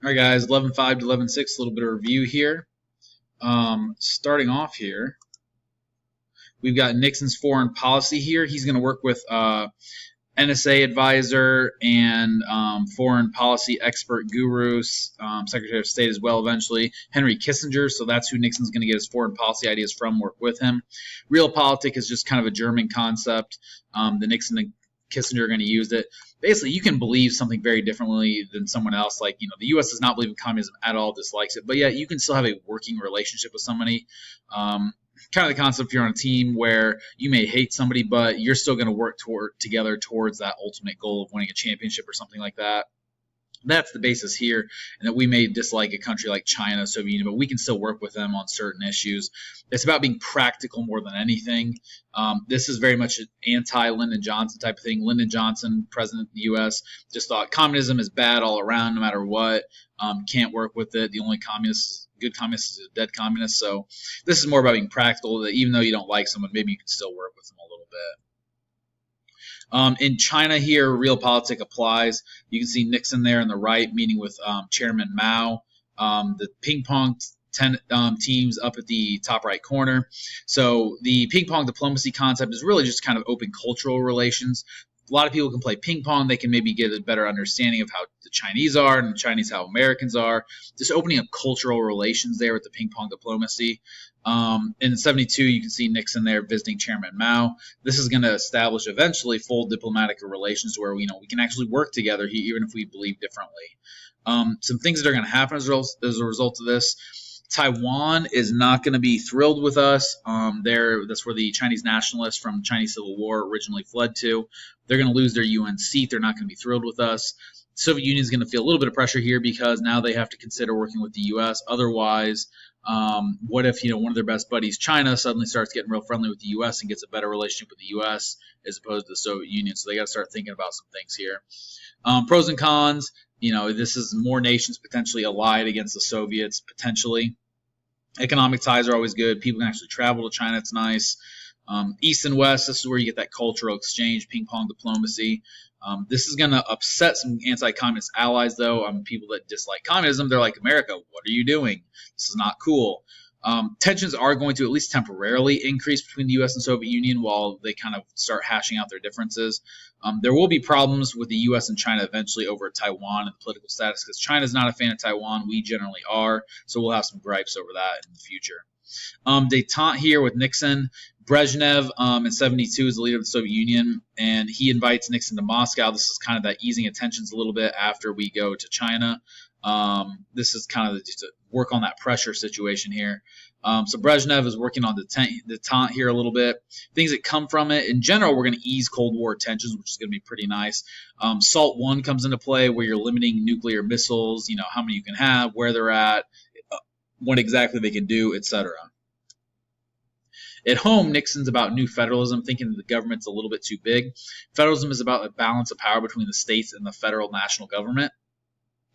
All right, guys, 11.5 to 11.6, a little bit of review here. Starting off here, we've got Nixon's foreign policy here. He's going to work with NSA advisor and foreign policy expert gurus, Secretary of State as well eventually, Henry Kissinger. So that's who Nixon's going to get his foreign policy ideas from, work with him. Realpolitik is just kind of a German concept. The Nixon and Kissinger are going to use it. Basically, you can believe something very differently than someone else. Like, the U.S. does not believe in communism at all, dislikes it, but yet you can still have a working relationship with somebody. Kind of the concept, if you're on a team where you may hate somebody, but you're still going to work together towards that ultimate goal of winning a championship or something like that. That's the basis here, and that we may dislike a country like China, Soviet Union, but we can still work with them on certain issues. It's about being practical more than anything. This is very much an anti-Lyndon Johnson type of thing. Lyndon Johnson, president of the U.S., just thought communism is bad all around, no matter what. Can't work with it. The only good communist is a dead communist. So this is more about being practical, that even though you don't like someone, maybe you can still work with them a little bit. In China here, realpolitik applies. You can see Nixon there on the right meeting with Chairman Mao. The ping pong teams up at the top right corner. So the ping pong diplomacy concept is really just kind of open cultural relations. A lot of people can play ping pong. They can maybe get a better understanding of how the Chinese are and the Chinese how Americans are. Just opening up cultural relations there with the ping pong diplomacy. In 72, you can see Nixon there visiting Chairman Mao. This is going to establish eventually full diplomatic relations where we can actually work together even if we believe differently. Some things that are going to happen as a result of this. Taiwan is not going to be thrilled with us. That's where the Chinese nationalists from the Chinese Civil War originally fled to. They're going to lose their UN seat. They're not going to be thrilled with us. The Soviet Union is going to feel a little bit of pressure here because now they have to consider working with the U.S. Otherwise, what if one of their best buddies, China, suddenly starts getting real friendly with the U.S. and gets a better relationship with the U.S. as opposed to the Soviet Union? So they got to start thinking about some things here. Pros and cons. This is more nations potentially allied against the Soviets, potentially. Economic ties are always good. People can actually travel to China. It's nice. East and West, this is where you get that cultural exchange, ping pong diplomacy. This is going to upset some anti-communist allies, though. People that dislike communism, they're like, America, what are you doing? This is not cool. Tensions are going to at least temporarily increase between the U.S. and Soviet Union while they kind of start hashing out their differences. There will be problems with the U.S. and China eventually over Taiwan and the political status because China is not a fan of Taiwan. We generally are, so we'll have some gripes over that in the future. Détente here with Nixon. Brezhnev in 72 is the leader of the Soviet Union, and he invites Nixon to Moscow. This is kind of that easing of tensions a little bit after we go to China. This is kind of just to work on that pressure situation here. So Brezhnev is working on détente here a little bit. Things that come from it, in general, we're going to ease Cold War tensions, which is going to be pretty nice. SALT I comes into play where you're limiting nuclear missiles, how many you can have, where they're at, what exactly they can do, etc. At home, Nixon's about new federalism, thinking that the government's a little bit too big. Federalism is about a balance of power between the states and the federal national government.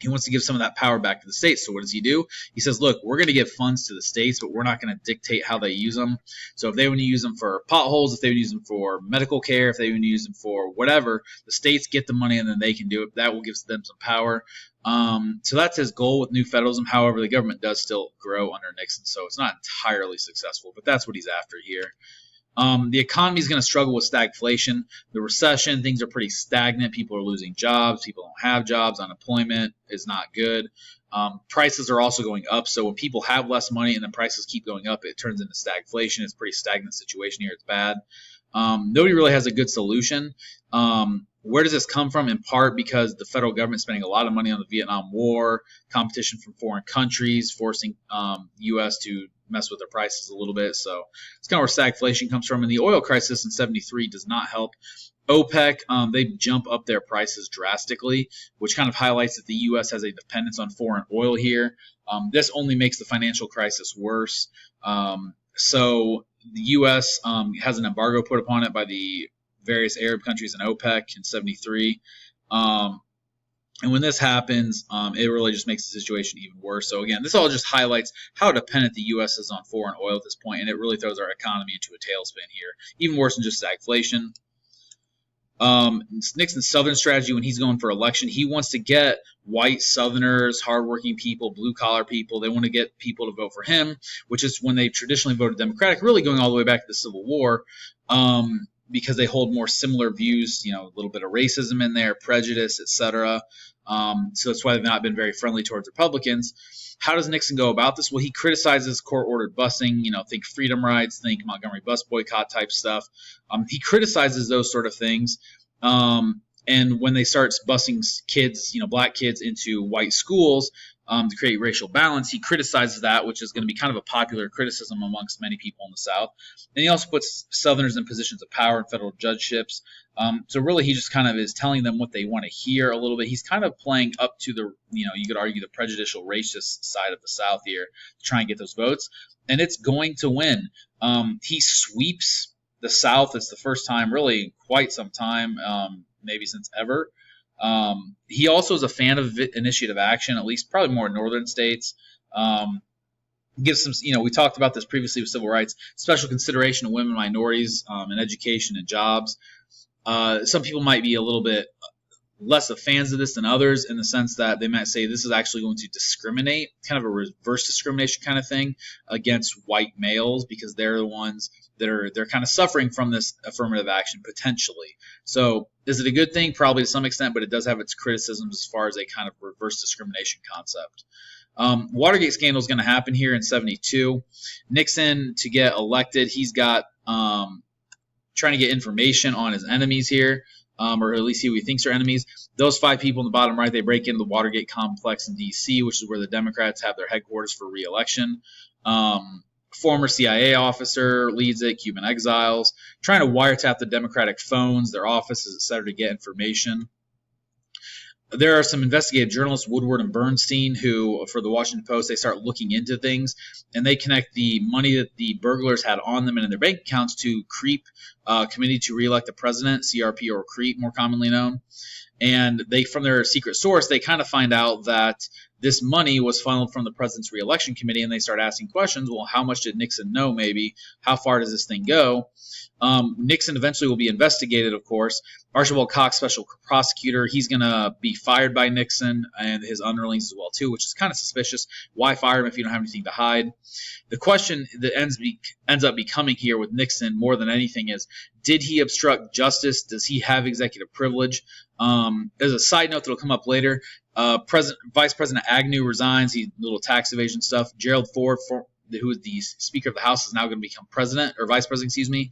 He wants to give some of that power back to the states. So what does he do? He says, look, we're going to give funds to the states, but we're not going to dictate how they use them. So if they want to use them for potholes, if they want to use them for medical care, if they want to use them for whatever, the states get the money and then they can do it. That will give them some power. So that's his goal with new federalism. However, the government does still grow under Nixon, so it's not entirely successful, but that's what he's after here. The economy is going to struggle with stagflation. The recession, things are pretty stagnant. People are losing jobs. People don't have jobs. Unemployment is not good. Prices are also going up. So when people have less money and the prices keep going up, it turns into stagflation. It's a pretty stagnant situation here. It's bad. Nobody really has a good solution. Where does this come from? In part because the federal government is spending a lot of money on the Vietnam War, competition from foreign countries, forcing U.S. to mess with their prices a little bit. So it's kind of where stagflation comes from. And the oil crisis in 73 does not help. OPEC, they jump up their prices drastically, which kind of highlights that the U.S. has a dependence on foreign oil here. This only makes the financial crisis worse. So the U.S. Has an embargo put upon it by the various Arab countries in OPEC in 73. And when this happens, it really just makes the situation even worse. So again, this all just highlights how dependent the U.S. is on foreign oil at this point, and it really throws our economy into a tailspin here, even worse than just stagflation. Nixon's Southern strategy when he's going for election, he wants to get white Southerners, hardworking people, blue-collar people. They want to get people to vote for him, which is when they traditionally voted Democratic, really going all the way back to the Civil War, because they hold more similar views, a little bit of racism in there, prejudice, etc. So that's why they've not been very friendly towards Republicans. How does Nixon go about this? Well, he criticizes court-ordered busing, think freedom rides, think Montgomery bus boycott type stuff. He criticizes those sort of things. And when they start busing kids, black kids into white schools to create racial balance, he criticizes that, which is going to be kind of a popular criticism amongst many people in the South. And he also puts Southerners in positions of power in federal judgeships. So really, he just kind of is telling them what they want to hear a little bit. He's kind of playing up to the, you could argue the prejudicial racist side of the South here to try and get those votes. And it's going to win. He sweeps the South. It's the first time really in quite some time, maybe since ever. He also is a fan of initiative action, at least probably more in northern states. Gives some, we talked about this previously with civil rights, special consideration of women, minorities, in education and jobs. Some people might be a little bit less of fans of this than others in the sense that they might say this is actually going to discriminate, kind of a reverse discrimination kind of thing against white males because they're the ones that they're kind of suffering from this affirmative action potentially. So is it a good thing? Probably to some extent, but it does have its criticisms as far as a kind of reverse discrimination concept. Watergate scandal is going to happen here in 72. Nixon, to get elected, he's got trying to get information on his enemies here, or at least who he thinks are enemies. Those 5 people in the bottom right, they break into the Watergate complex in D.C., which is where the Democrats have their headquarters for re-election. Former CIA officer leads it, Cuban exiles, trying to wiretap the Democratic phones, their offices, etc., to get information. There are some investigative journalists, Woodward and Bernstein, who, for the Washington Post, they start looking into things, and they connect the money that the burglars had on them and in their bank accounts to CREEP, Committee to Re-elect the President, CRP or CREEP, more commonly known. And they, from their secret source, they kind of find out that this money was funneled from the president's re-election committee, and they start asking questions. Well, how much did Nixon know, maybe? How far does this thing go? Nixon eventually will be investigated, of course. Archibald Cox, special prosecutor, he's going to be fired by Nixon and his underlings as well, too, which is kind of suspicious. Why fire him if you don't have anything to hide? The question that ends up becoming here with Nixon more than anything is, did he obstruct justice? Does he have executive privilege? As a side note that will come up later, Vice President Agnew resigns. He little tax evasion stuff. Gerald Ford, who is the Speaker of the House, is now going to become president or vice president, excuse me.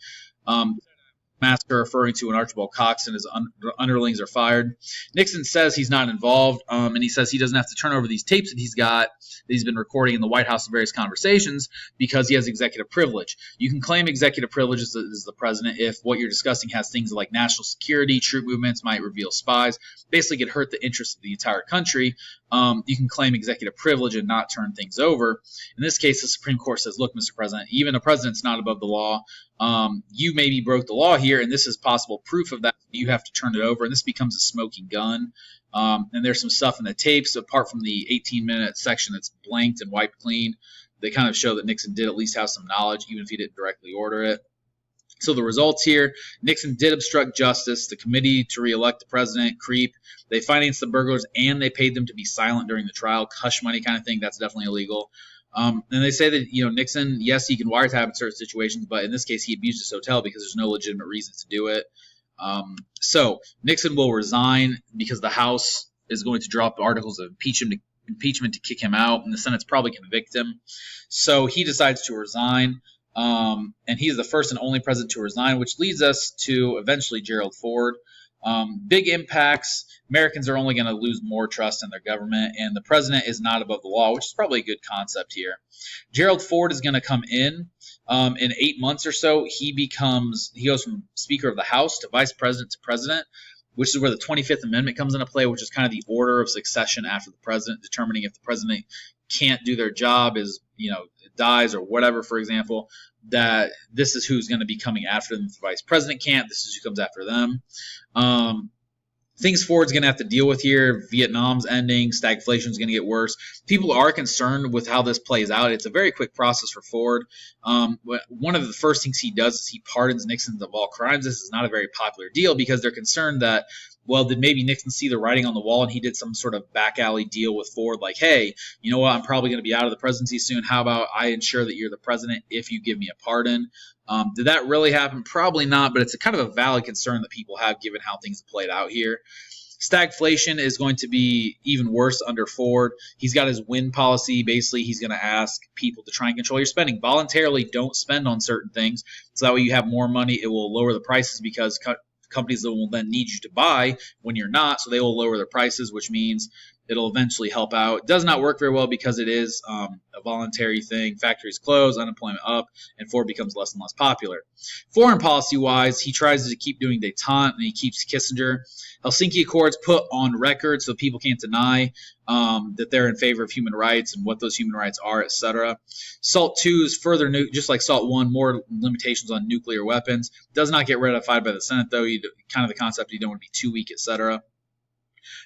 Massacre referring to when Archibald Cox and his underlings are fired. Nixon says he's not involved, and he says he doesn't have to turn over these tapes that he's got, that he's been recording in the White House in various conversations, because he has executive privilege. You can claim executive privilege as the president if what you're discussing has things like national security, troop movements, might reveal spies, basically could hurt the interests of the entire country. You can claim executive privilege and not turn things over. In this case, the Supreme Court says, look, Mr. President, even a president's not above the law. You maybe broke the law here, and this is possible proof of that. You have to turn it over, and this becomes a smoking gun. And there's some stuff in the tapes, apart from the 18-minute section that's blanked and wiped clean. They kind of show that Nixon did at least have some knowledge, even if he didn't directly order it. So the results here, Nixon did obstruct justice. The Committee to Re-elect the President, CREEP, they financed the burglars, and they paid them to be silent during the trial. Hush money kind of thing, that's definitely illegal. And they say that, Nixon, yes, he can wiretap in certain situations, but in this case, he abused his hotel because there's no legitimate reason to do it. So Nixon will resign because the House is going to drop articles of impeachment to kick him out, and the Senate's probably convict him. So he decides to resign, and he's the first and only president to resign, which leads us to eventually Gerald Ford. Big impacts. Americans are only going to lose more trust in their government, and the president is not above the law, which is probably a good concept here. Gerald Ford is going to come in 8 months or so. He goes from Speaker of the House to Vice President to President, which is where the 25th Amendment comes into play, which is kind of the order of succession after the president, determining if the president can't do their job, dies or whatever, for example, that this is who's going to be coming after them. If the vice president can't, this is who comes after them. things Ford's going to have to deal with here. Vietnam's ending, stagflation is going to get worse. People are concerned with how this plays out. It's a very quick process for Ford. One of the first things he does is he pardons Nixon of all crimes. This is not a very popular deal because they're concerned that, well, did maybe Nixon see the writing on the wall and he did some sort of back alley deal with Ford, like, hey, you know what, I'm probably going to be out of the presidency soon. How about I ensure that you're the president if you give me a pardon? Did that really happen? Probably not, but it's a kind of a valid concern that people have given how things have played out here. Stagflation is going to be even worse under Ford. He's got his win policy. Basically, he's going to ask people to try and control your spending. Voluntarily don't spend on certain things, so that way you have more money. It will lower the prices because companies that will then need you to buy when you're not, so they will lower their prices, which means it'll eventually help out. It does not work very well because it is a voluntary thing. Factories close, unemployment up, and Ford becomes less and less popular. Foreign policy-wise, he tries to keep doing détente, and he keeps Kissinger. Helsinki Accords put on record so people can't deny that they're in favor of human rights and what those human rights are, etc. SALT II is further, just like SALT I, more limitations on nuclear weapons. Does not get ratified by the Senate, though. Kind of the concept you don't want to be too weak, etc.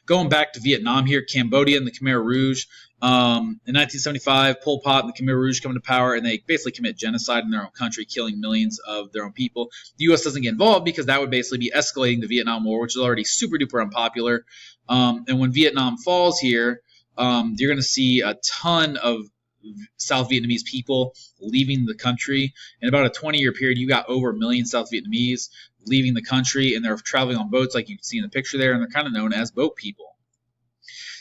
Going back to Vietnam here, Cambodia and the Khmer Rouge. In 1975, Pol Pot and the Khmer Rouge come to power, and they basically commit genocide in their own country, killing millions of their own people. The U.S. doesn't get involved because that would basically be escalating the Vietnam War, which is already super duper unpopular. And when Vietnam falls here, you're going to see a ton of South Vietnamese people leaving the country. In about a 20-year period, you got over 1 million South Vietnamese leaving the country, and they're traveling on boats like you can see in the picture there, and they're kind of known as boat people.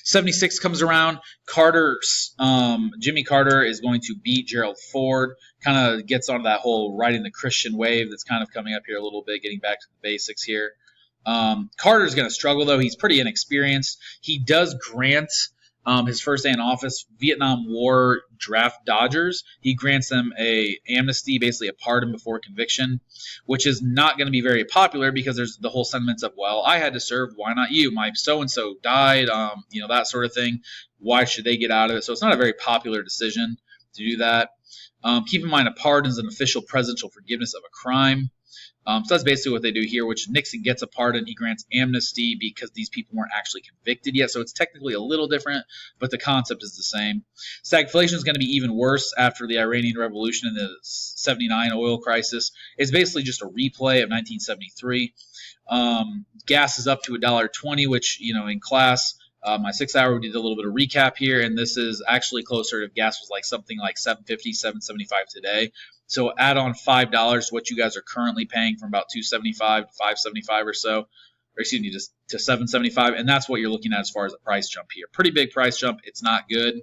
76 comes around. Jimmy Carter is going to beat Gerald Ford, kind of gets onto that whole riding the Christian wave that's kind of coming up here a little bit, getting back to the basics here. Carter's going to struggle, though. He's pretty inexperienced. He does grant his first day in office, Vietnam War draft dodgers. He grants them a amnesty, basically a pardon before conviction, which is not going to be very popular because there's the whole sentiments of, well, I had to serve, why not you? My so-and-so died, that sort of thing. Why should they get out of it? So it's not a very popular decision to do that. Keep in mind, a pardon is an official presidential forgiveness of a crime. So that's basically what they do here, which Nixon gets a pardon. He grants amnesty because these people weren't actually convicted yet. So it's technically a little different, but the concept is the same. Stagflation is going to be even worse after the Iranian Revolution and the 79 oil crisis. It's basically just a replay of 1973. Gas is up to $1.20, which, in class, my 6th hour, we did a little bit of recap here, and this is actually closer to gas was like something like $7.50, $7.75 today. So add on $5 to what you guys are currently paying from about $2.75 to $5.75 or so, or excuse me, just to $7.75, and that's what you're looking at as far as the price jump here. Pretty big price jump. It's not good.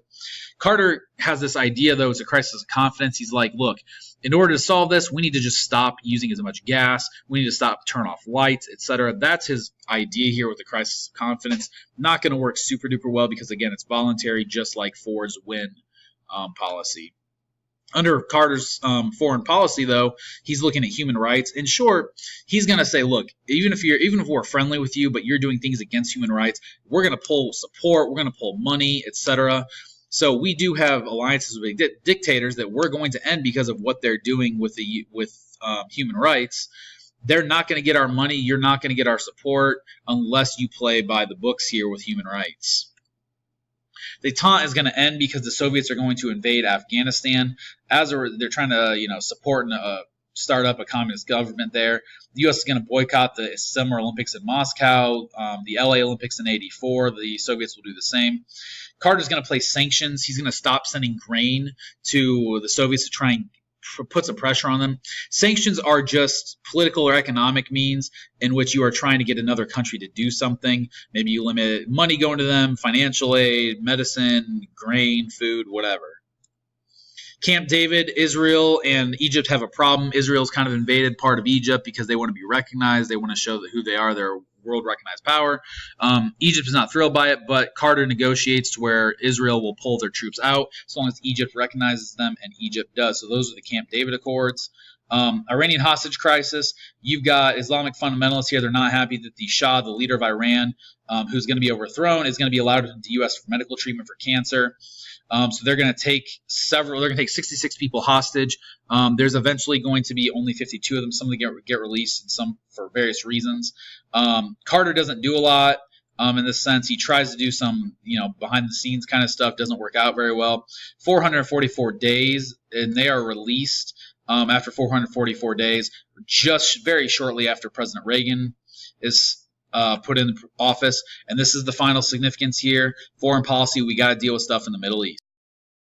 Carter has this idea, though, it's a crisis of confidence. He's like, look, in order to solve this, we need to just stop using as much gas. We need to turn off lights, etc. That's his idea here with the crisis of confidence. Not going to work super duper well because, again, it's voluntary, just like Ford's win policy. Under Carter's foreign policy, though, he's looking at human rights. In short, he's going to say, look, even if we're friendly with you, but you're doing things against human rights, we're going to pull support, we're going to pull money, etc. So we do have alliances with dictators that we're going to end because of what they're doing with human rights. They're not going to get our money. You're not going to get our support unless you play by the books here with human rights. Détente is going to end because the Soviets are going to invade Afghanistan. They're trying to, support and start up a communist government there. The U.S. is going to boycott the Summer Olympics in Moscow, the LA Olympics in '84. The Soviets will do the same. Carter's going to place sanctions. He's going to stop sending grain to the Soviets to try and put some pressure on them. Sanctions are just political or economic means in which you are trying to get another country to do something. Maybe you limit money going to them, financial aid, medicine, grain, food, whatever. Camp David, Israel and Egypt have a problem. Israel's kind of invaded part of Egypt because they want to be recognized. They want to show who they are. They're a world-recognized power. Egypt is not thrilled by it, but Carter negotiates to where Israel will pull their troops out as long as Egypt recognizes them, and Egypt does. So those are the Camp David Accords. Iranian hostage crisis. You've got Islamic fundamentalists here. They're not happy that the Shah, the leader of Iran, who's going to be overthrown, is going to be allowed into the U.S. for medical treatment for cancer. So they're going to take 66 people hostage. There's eventually going to be only 52 of them. Some of them get released, and some for various reasons. Carter doesn't do a lot in this sense. He tries to do some, behind the scenes kind of stuff. Doesn't work out very well. 444 days, and they are released after 444 days, just very shortly after President Reagan is put in office. And this is the final significance here. Foreign policy, we got to deal with stuff in the Middle East.